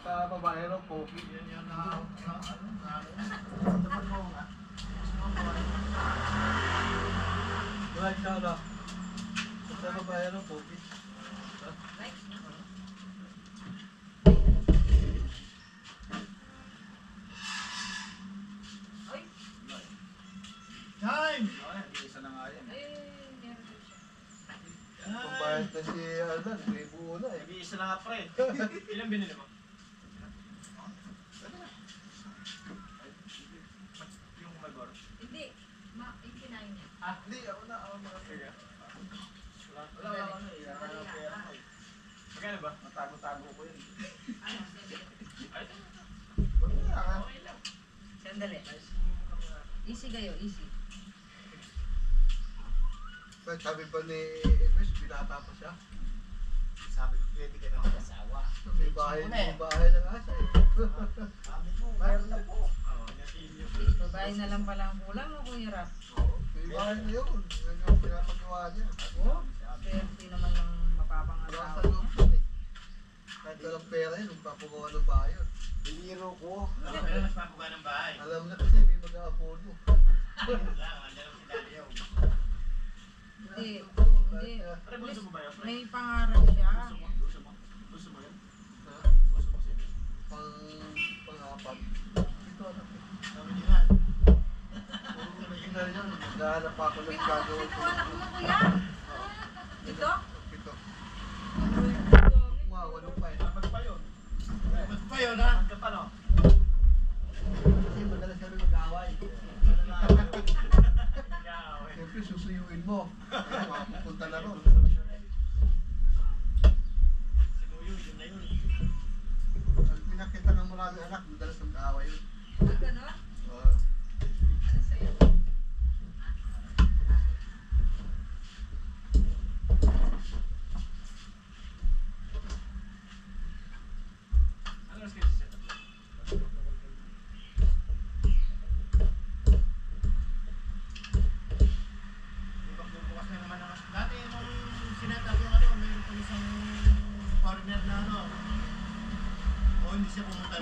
babae ro, pogi. Yan yun na dapat mo nga. Wala siya na. Sa babae ro, pogi. Time! Isa na nga yan. Pambayad na si Alan, may buo na eh. Nag-iisa na nga pre. Ilan binili mo? Yung kumagor. Hindi, yung kinain niya. Hindi, ako na, ako mga kaya. Wala ano eh. Pera ko eh. Magkano ba? Matago-tago ko yun. Ano, sabi? Ay, Okay lang. Sandali. Easy kayo, easy. Sabi pa ni Edwis, binata pa siya. Sabi ko, pwede ka na mag-asawa. May bahay ng asa eh. Sabi ko, mayroon na po. Babae na lang pala ang kulang, no, Kuya Rap? May bahay na yun. Yan yung pinapagawa niya. Oo. Swerte naman ng mapapangasawa Wala sa niya. loob yun eh. Kahit walang pera yun, magpapagawa ng bahay yun. Biniro ko. Alam mo na mas mabuga ng bahay. Alam na kasi may mag-aapono. Lang, andyan ang sinali yun. Hindi. Pre, gusto mo ba yun? Pre? May pangarap siya. Gusto mo? Gusto mo yun? Ha? Gusto mo siya? Pang-apat. Ito ano. Sabi niya. Original yun. Naghahanap pa ako ng Ito, gagawin ito ko. anak mo, Kuya. Ito? Ito. Ito. Wow, ano pa eh. Dapat pa yun. Ba't pa yun ha? Hanggang pa no? Kasi madalas kami mag-away. Siyempre susuyuin mo. Kaya makapupunta na ron. Siguro yun na yun. Ang pinakita ng maraming anak, madalas mag-away yun. Ah, gano'n? Oo. Ano sa'yo? Ano mas kasi set up? Bukas na naman ang... Dati nung sinatag yung ano, mayroon pa isang foreigner na ano. O hindi siya pumunta